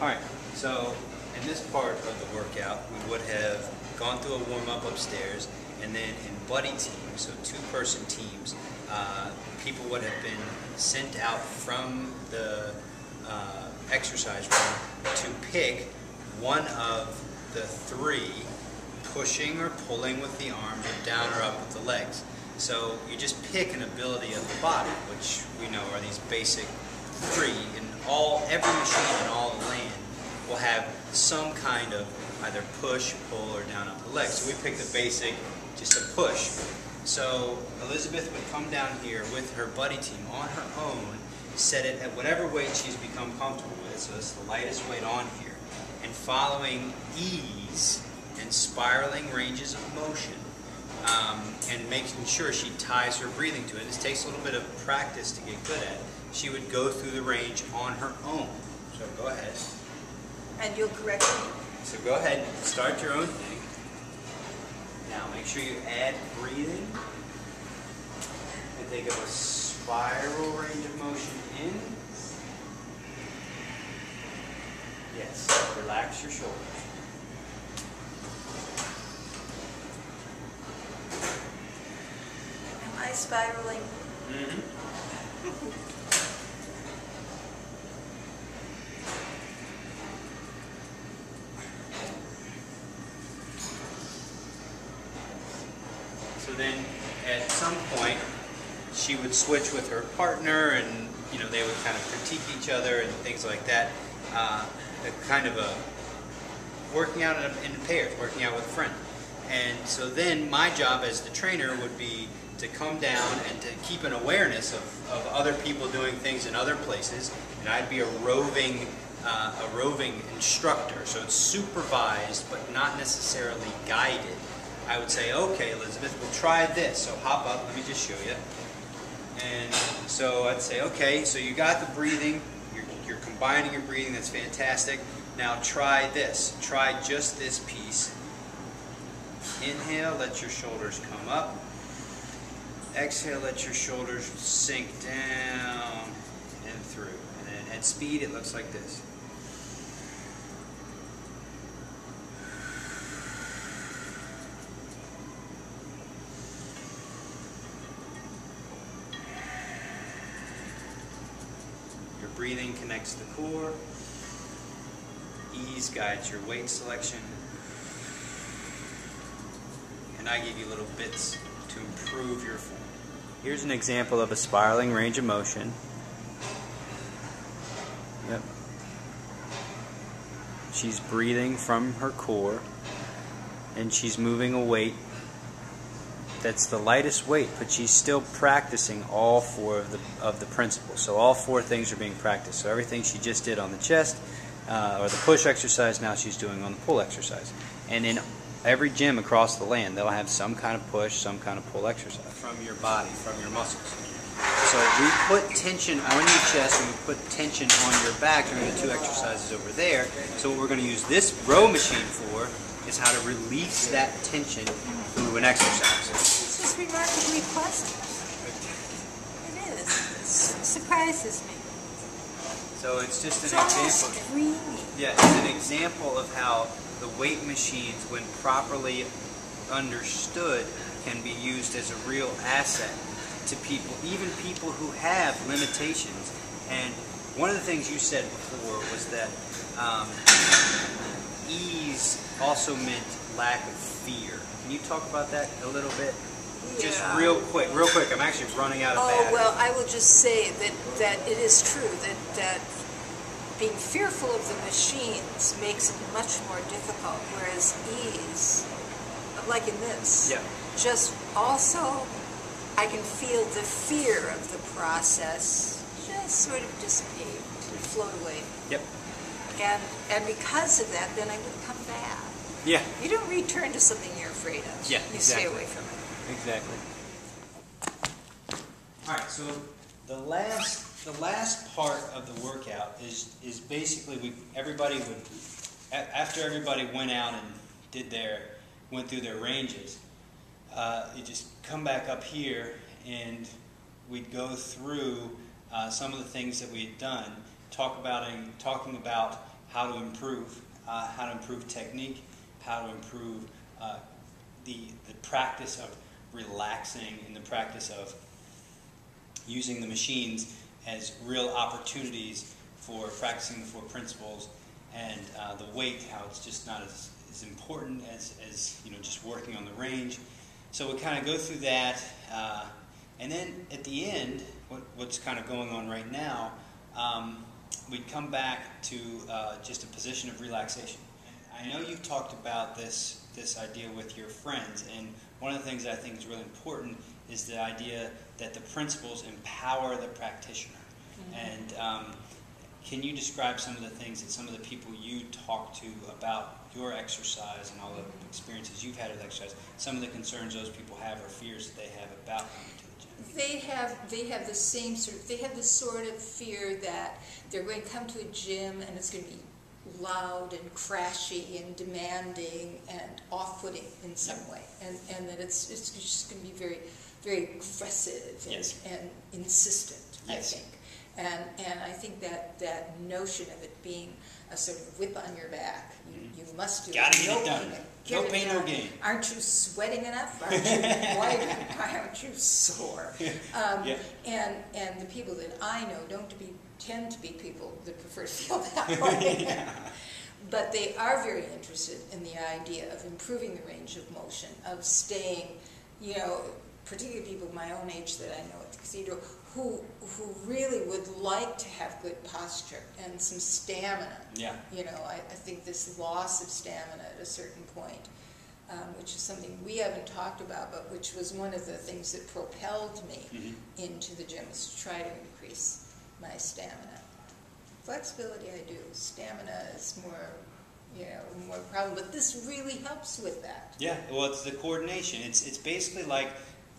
Alright, so in this part of the workout, we would have gone through a warm-up upstairs, and then in buddy teams, so two-person teams, people would have been sent out from the exercise room to pick one of the three, pushing or pulling with the arms, or down or up with the legs. So you just pick an ability of the body, which we know are these basic three, and every machine in all the land will have some kind of either push, pull, or down up the legs. So we picked the basic, just a push. So Elizabeth would come down here with her buddy team on her own, set it at whatever weight she's become comfortable with, so it's the lightest weight on here, and following ease and spiraling ranges of motion, and making sure she ties her breathing to it. This takes a little bit of practice to get good at. She would go through the range on her own. So go ahead. And you'll correct me? So go ahead, start your own thing. Now make sure you add breathing. And think of a spiral range of motion in. Yes, relax your shoulders. Am I spiraling? So then, at some point, she would switch with her partner, and they would kind of critique each other and things like that. Kind of a working out in pairs, working out with a friend. And so then my job as the trainer would be to come down and to keep an awareness of other people doing things in other places, and I'd be a roving instructor. So it's supervised but not necessarily guided. I would say, okay, Elizabeth, we'll try this. So hop up, let me just show you. And so I'd say, okay, so you got the breathing, you're combining your breathing, that's fantastic. Now try this. Try just this piece. Inhale, let your shoulders come up. Exhale, let your shoulders sink down and through. And then at speed, it looks like this. Your breathing connects the core. Ease guides your weight selection. And I give you little bits to improve your form. Here's an example of a spiraling range of motion. Yep. She's breathing from her core, and she's moving a weight that's the lightest weight, but she's still practicing all four of the principles. So all four things are being practiced. So everything she just did on the chest, or the push exercise, now she's doing on the pull exercise. And in every gym across the land, they'll have some kind of push, some kind of pull exercise from your body, from your muscles. So we put tension on your chest and we put tension on your back during the two exercises over there. So what we're going to use this row machine for is how to release that tension through an exercise. It's just remarkably pleasant. It is. It surprises me. So it's just an It's example. dreamy. Yeah, it's an example of how the weight machines, when properly understood, can be used as a real asset to people, even people who have limitations. And one of the things you said before was that ease also meant lack of fear. Can you talk about that a little bit? Yeah. Just real quick. I'm actually running out of battery. Oh, well, I will just say that it is true that being fearful of the machines makes it much more difficult, whereas ease, like in this, yeah, just also I can feel the fear of the process just sort of dissipate, float away. Yep. And because of that, then I would come back. Yeah. You don't return to something you're afraid of. Yeah, You exactly. stay away from it. Exactly. All right, so the last part of the workout is basically after everybody went out and went through their ranges, you just come back up here and we'd go through some of the things that we had done, talking about how to improve technique, how to improve the practice of relaxing and the practice of using the machines as real opportunities for practicing the four principles, and the weight, how it's just not as important as just working on the range. So we kind of go through that, and then at the end, what's kind of going on right now, we'd come back to just a position of relaxation. I know you've talked about this idea with your friends, and one of the things that I think is really important is the idea that the principles empower the practitioner. Mm-hmm. And can you describe some of the things that some of the people you talk to about your exercise and all the experiences you've had with exercise, some of the concerns those people have or fears that they have about coming to the gym? They have the same sort of fear that they're going to come to a gym and it's going to be loud and crashy and demanding and off-putting in some way, and that it's just going to be very, very aggressive and insistent. Yes. I think. And I think that notion of it being a sort of whip on your back, you must do Gotta it. Get it done. No pain, no gain. Aren't you sweating enough? Why aren't you sore? And the people that I know tend to be people that prefer to feel that way. Yeah. But they are very interested in the idea of improving the range of motion, of staying, particularly people my own age that I know at the cathedral, who really would like to have good posture and some stamina. Yeah. I think this loss of stamina at a certain point, which is something we haven't talked about, but which was one of the things that propelled me into the gym, was to try to increase my stamina. Flexibility I do. Stamina is more problem, but this really helps with that. Yeah, well, it's the coordination. It's basically like,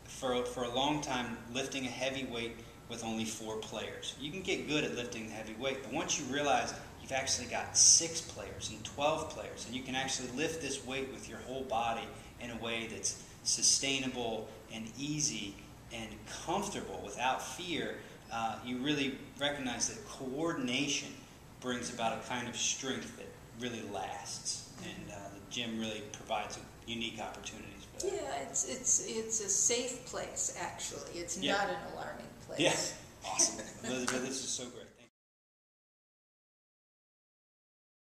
for a long time, lifting a heavy weight with only 4 players. You can get good at lifting the heavy weight, but once you realize you've actually got 6 players and 12 players, and you can actually lift this weight with your whole body in a way that's sustainable and easy and comfortable without fear, you really recognize that coordination brings about a kind of strength that really lasts, and the gym really provides unique opportunities for that. Yeah, it's a safe place, actually. It's not an alarming place. Yeah, awesome. Elizabeth, this is so great.